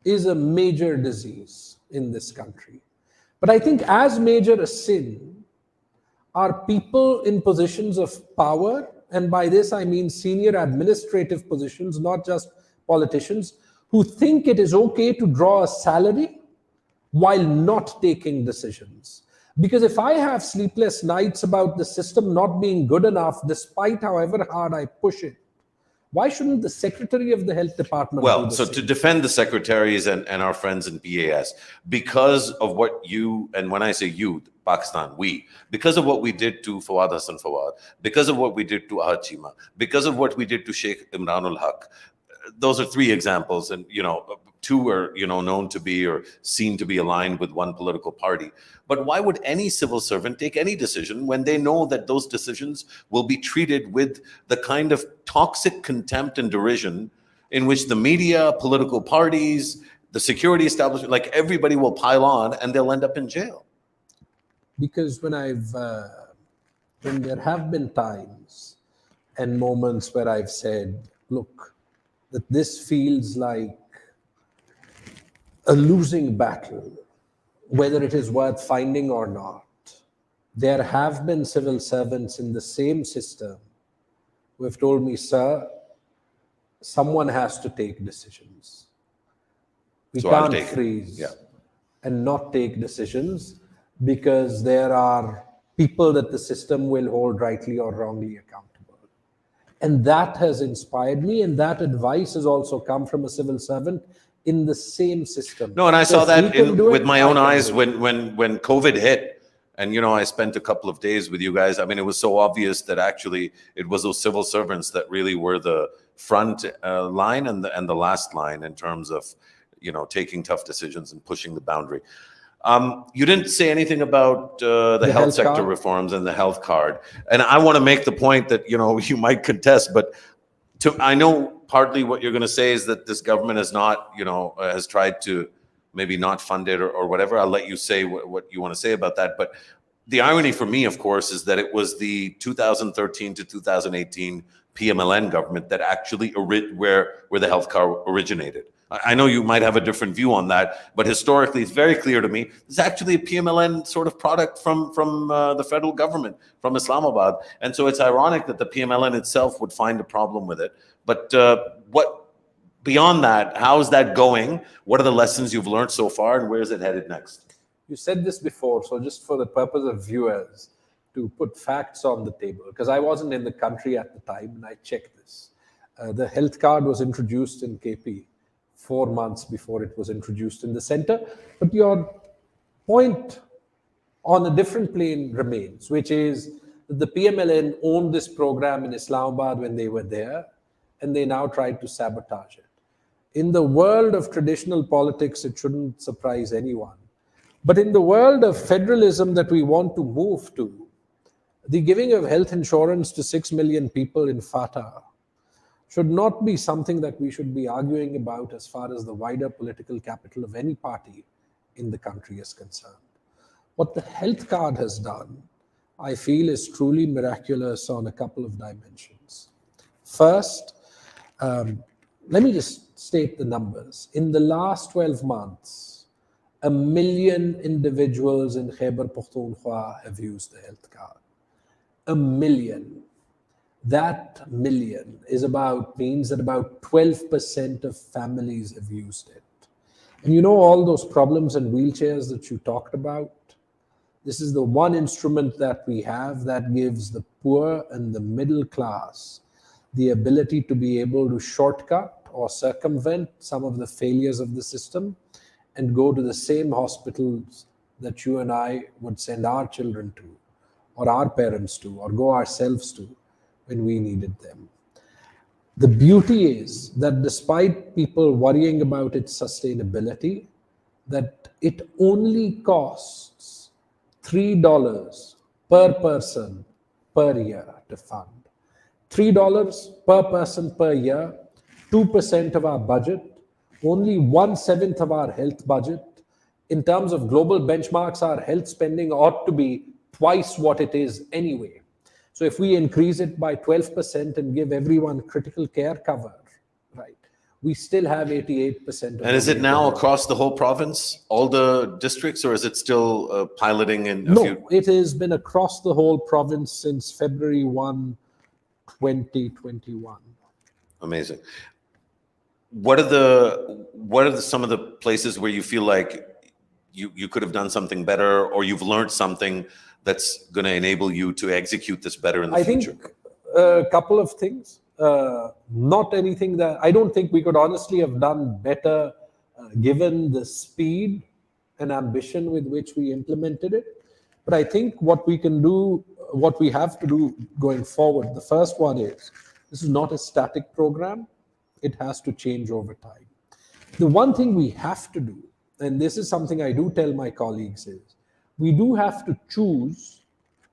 is a major disease in this country. But I think as major a sin are people in positions of power, and by this I mean senior administrative positions, not just politicians, who think it is okay to draw a salary while not taking decisions. Because if I have sleepless nights about the system not being good enough, despite however hard I push it, why shouldn't the secretary of the health department do the so same? to defend the secretaries and our friends in PAS, because of what you, and when I say you, Pakistan, we, because of what we did to Fawad Hassan Fawad, because of what we did to Ahad Chima, because of what we did to Sheikh Imranul Haq, those are 3 examples, and 2 are known to be or seen to be aligned with one political party. But why would any civil servant take any decision when they know that those decisions will be treated with the kind of toxic contempt and derision in which the media, political parties, the security establishment, like everybody will pile on, and they'll end up in jail? Because when there have been times and moments where I've said, look, that this feels like a losing battle, whether it is worth finding or not, there have been civil servants in the same system who have told me, sir, someone has to take decisions. We can't freeze and not take decisions, because there are people that the system will hold rightly or wrongly accountable. And that has inspired me, and that advice has also come from a civil servant in the same system. No, and I saw that with my own eyes when COVID hit, and I spent a couple of days with you guys. I mean, it was so obvious that actually it was those civil servants that really were the front line and the last line in terms of taking tough decisions and pushing the boundary. You didn't say anything about the health sector reforms and the health card. And I want to make the point that, you might contest, but I know partly what you're going to say is that this government has not, has tried to maybe not fund it or whatever. I'll let you say what you want to say about that. But the irony for me, of course, is that it was the 2013 to 2018 PMLN government that actually where the health card originated. I know you might have a different view on that, but historically, it's very clear to me it's actually a PMLN sort of product from the federal government, from Islamabad. And so it's ironic that the PMLN itself would find a problem with it. But what beyond that, how is that going? What are the lessons you've learned so far, and where is it headed next? You said this before, so just for the purpose of viewers, to put facts on the table, because I wasn't in the country at the time, and I checked this. The health card was introduced in KP 4 months before it was introduced in the center. But your point on a different plane remains, which is that the PMLN owned this program in Islamabad when they were there, and they now tried to sabotage it. In the world of traditional politics, it shouldn't surprise anyone. But in the world of federalism that we want to move to, the giving of health insurance to 6 million people in FATA should not be something that we should be arguing about as far as the wider political capital of any party in the country is concerned. What the health card has done, I feel, is truly miraculous on a couple of dimensions. First, let me just state the numbers. In the last 12 months, 1 million individuals in Khyber Pakhtunkhwa have used the health card. 1 million. That million means that about 12% of families have used it. And all those problems and wheelchairs that you talked about, this is the one instrument that we have that gives the poor and the middle class the ability to be able to shortcut or circumvent some of the failures of the system and go to the same hospitals that you and I would send our children to, or our parents to, or go ourselves to when we needed them. The beauty is that despite people worrying about its sustainability, that it only costs $3 per person per year to fund. $3 per person per year, 2% of our budget, only 1/7 of our health budget. In terms of global benchmarks, our health spending ought to be twice what it is anyway. So if we increase it by 12% and give everyone critical care cover, right, we still have 88%. And is it now across the whole province, all the districts, or is it still piloting in a few? No, it has been across the whole province since February 1, 2021. Amazing. What are some of the places where you feel like you could have done something better, or you've learned something that's going to enable you to execute this better in the future? I think a couple of things. Not anything that I don't think we could honestly have done better given the speed and ambition with which we implemented it. But I think what we can do, what we have to do going forward, the first one is, this is not a static program. It has to change over time. The one thing we have to do, and this is something I do tell my colleagues, is we do have to choose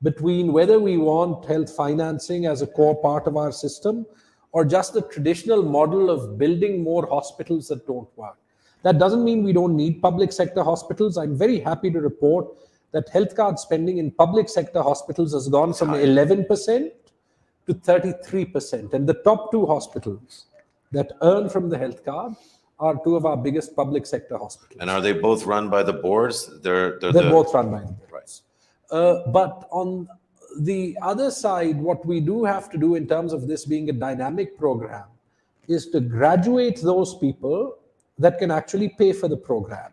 between whether we want health financing as a core part of our system or just the traditional model of building more hospitals that don't work. That doesn't mean we don't need public sector hospitals. I'm very happy to report that health card spending in public sector hospitals has gone from 11% to 33%. And the top 2 hospitals that earn from the health card are 2 of our biggest public sector hospitals. And are they both run by the boards? They're both run by the boards. Right. But on the other side, what we do have to do in terms of this being a dynamic program is to graduate those people that can actually pay for the program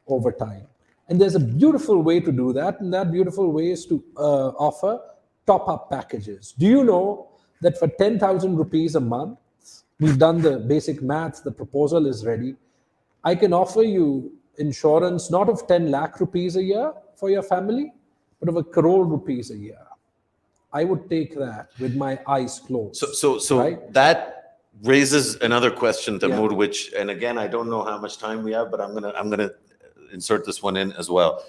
over time. And there's a beautiful way to do that, and that beautiful way is to offer top-up packages. Do you know that for 10,000 rupees a month, we've done the basic maths, the proposal is ready, I can offer you insurance not of 10 lakh rupees a year for your family, but of 1 crore rupees a year. I would take that with my eyes closed. So right? That raises another question, Taimur, Yeah. which, and again, I don't know how much time we have, but I'm gonna insert this one in as well.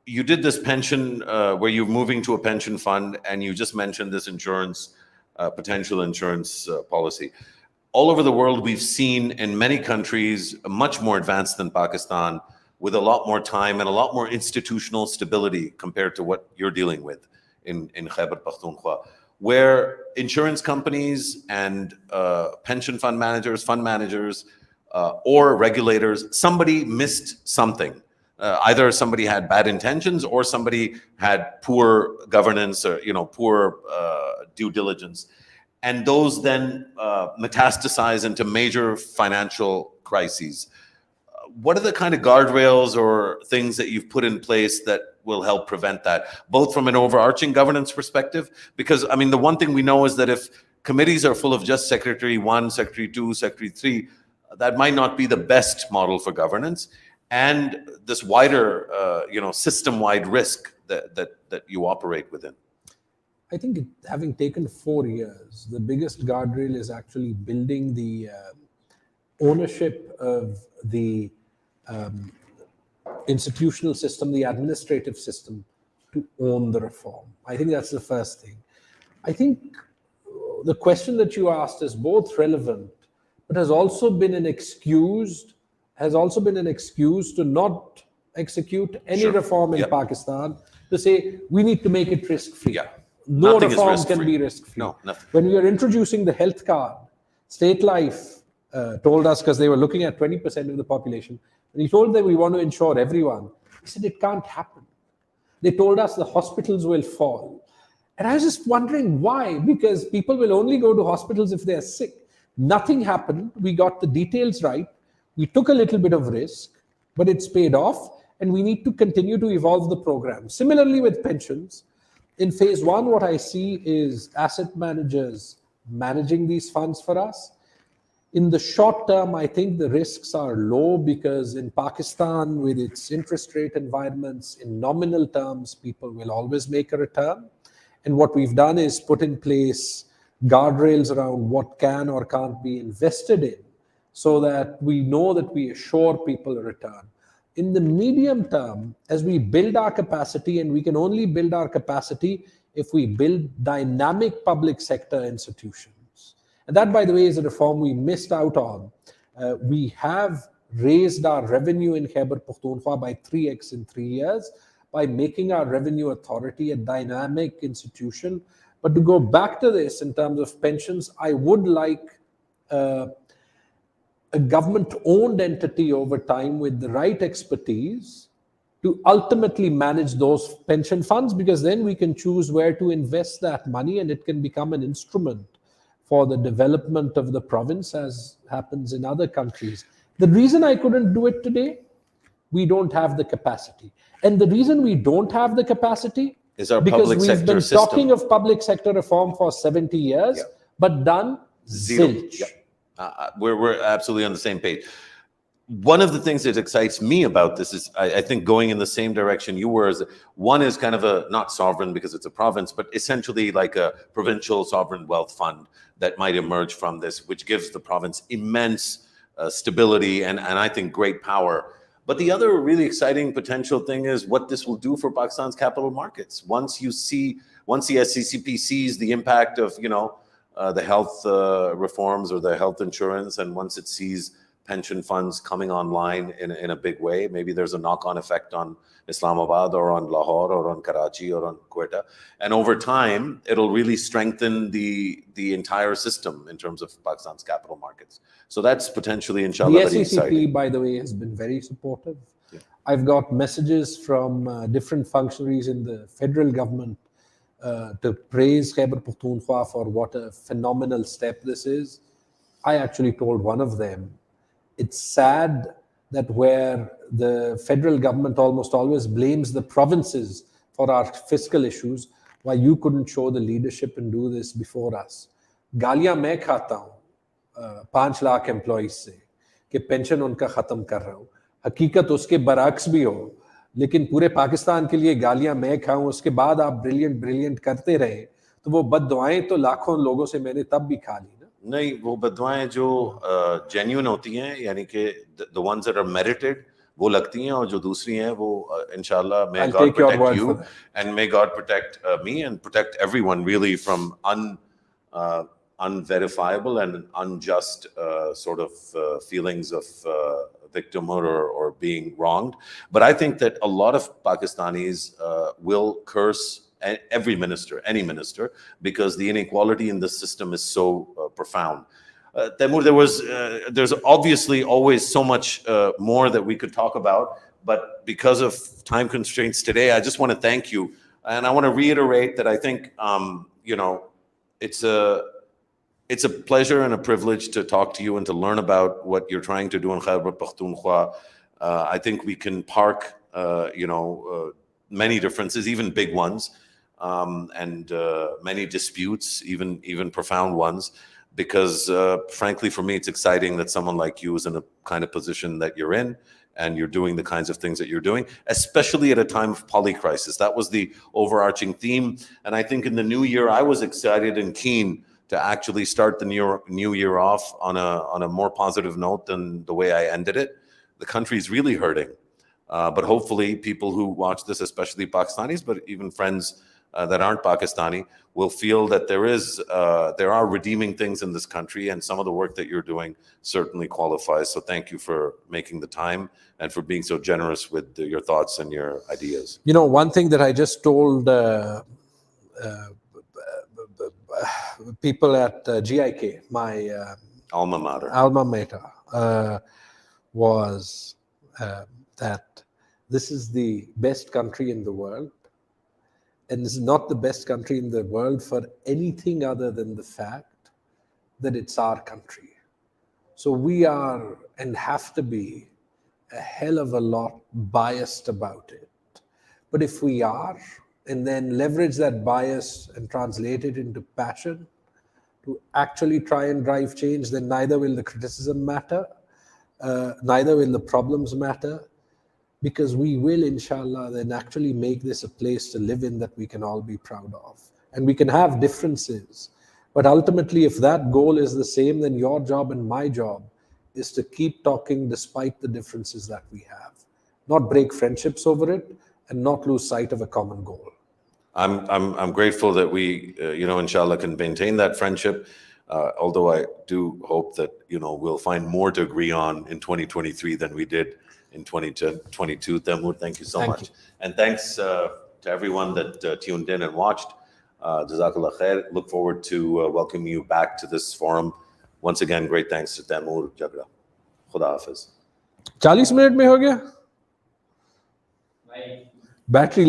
You did this pension where you're moving to a pension fund, and you just mentioned this insurance, potential insurance policy. All over the world, we've seen in many countries much more advanced than Pakistan, with a lot more time and a lot more institutional stability compared to what you're dealing with in Khyber Pakhtunkhwa, where insurance companies and pension fund managers, or regulators, somebody missed something. Either somebody had bad intentions, or somebody had poor governance, or poor due diligence, and those then metastasize into major financial crises. What are the kind of guardrails or things that you've put in place that will help prevent that, both from an overarching governance perspective? Because, I mean, the one thing we know is that if committees are full of just Secretary 1, Secretary 2, Secretary 3, that might not be the best model for governance. And this wider, system-wide risk that you operate within. I think having taken 4 years, the biggest guardrail is actually building the ownership of the institutional system, the administrative system, to own the reform. I think that's the first thing. I think the question that you asked is both relevant, but has also been an excuse to not execute any reform in Pakistan, to say we need to make it risk-free. No reform can be risk-free. No, nothing. When we were introducing the health card, State Life told us, because they were looking at 20% of the population, and he told them we want to insure everyone. He said it can't happen. They told us the hospitals will fall. And I was just wondering why, because people will only go to hospitals if they're sick. Nothing happened. We got the details right. We took a little bit of risk, but it's paid off, and we need to continue to evolve the program. Similarly with pensions, in phase 1, what I see is asset managers managing these funds for us. In the short term, I think the risks are low, because in Pakistan, with its interest rate environments, in nominal terms, people will always make a return. And what we've done is put in place guardrails around what can or can't be invested in, so that we know that we assure people a return. In the medium term, as we build our capacity, and we can only build our capacity if we build dynamic public sector institutions. And that, by the way, is a reform we missed out on. We have raised our revenue in Khyber Pakhtunkhwa by 3x in 3 years by making our revenue authority a dynamic institution. But to go back to this in terms of pensions, I would like a government-owned entity over time with the right expertise to ultimately manage those pension funds, because then we can choose where to invest that money, and it can become an instrument for the development of the province, as happens in other countries. The reason I couldn't do it today, we don't have the capacity. And the reason we don't have the capacity is our because public we've sector been system. Talking of public sector reform for 70 years, but done zilch. We're absolutely on the same page. One of the things that excites me about this is, I think, going in the same direction you were. One is kind of a, not sovereign because it's a province, but essentially like a provincial sovereign wealth fund that might emerge from this, which gives the province immense stability and I think great power. But the other really exciting potential thing is what this will do for Pakistan's capital markets. Once the SCCP sees the impact of, the health reforms or the health insurance, and once it sees pension funds coming online in a big way, maybe there's a knock-on effect on Islamabad or on Lahore or on Karachi or on Quetta. And over time, it'll really strengthen the entire system in terms of Pakistan's capital markets. So that's potentially, inshallah, very exciting. The SCCP, by the way, has been very supportive. I've got messages from different functionaries in the federal government to praise Khyber Pakhtunkhwa for what a phenomenal step this is. I actually told one of them, it's sad that where the federal government almost always blames the provinces for our fiscal issues, why you couldn't show the leadership and do this before us. गालियां मैं खाता हूँ 5 lakh employees से कि pension उनका खत्म कर रहा हूँ. हकीकत उसके बरअक्स भी हो, लेकिन पूरे पाकिस्तान के लिए गालियां मैं खाऊं, उसके बाद आप ब्रिलियंट करते रहे, तो वो बद्दुआएं तो लाखों लोगों से मैंने तब भी खा ली ना. नहीं, वो बद्दुआएं जो जेन्युइन होती हैं, यानी कि the ones that are merited, वो लगती हैं और जो दूसरी हैं वो इंशाल्लाह may I'll God take your protect word you for that. and may God protect me and protect everyone really from unverifiable and unjust sort of feelings of victimhood or being wronged. But I think that a lot of Pakistanis will curse every minister, any minister, because the inequality in the system is so profound. Taimur, there's obviously always so much more that we could talk about, but because of time constraints today, I just want to thank you. And I want to reiterate that I think, it's a pleasure and a privilege to talk to you and to learn about what you're trying to do in Khyber Pakhtunkhwa. I think we can park, many differences, even big ones, and many disputes, even profound ones, because frankly, for me, it's exciting that someone like you is in a kind of position that you're in, and you're doing the kinds of things that you're doing, especially at a time of polycrisis. That was the overarching theme. And I think in the new year, I was excited and keen to actually start the new year off on a more positive note than the way I ended it. The country's really hurting. But hopefully people who watch this, especially Pakistanis, but even friends that aren't Pakistani, will feel that there are redeeming things in this country, and some of the work that you're doing certainly qualifies. So thank you for making the time and for being so generous with your thoughts and your ideas. One thing that I just told people at GIK, my Alma mater. alma mater, was that this is the best country in the world, and this is not the best country in the world for anything other than the fact that it's our country. So we are and have to be a hell of a lot biased about it. But if we are, and then leverage that bias and translate it into passion to actually try and drive change, then neither will the criticism matter, neither will the problems matter, because we will, inshallah, then actually make this a place to live in that we can all be proud of. And we can have differences. But ultimately, if that goal is the same, then your job and my job is to keep talking despite the differences that we have. Not break friendships over it, and not lose sight of a common goal. I'm grateful that we, inshallah, can maintain that friendship. Although I do hope that, we'll find more to agree on in 2023 than we did in 2022. Taimur, thank you so much. And thanks to everyone that tuned in and watched. Jazakallah khair. Look forward to welcoming you back to this forum. Once again, great thanks to Taimur Jhagra. Khuda Hafiz. 40 minute mein ho gaya? Battery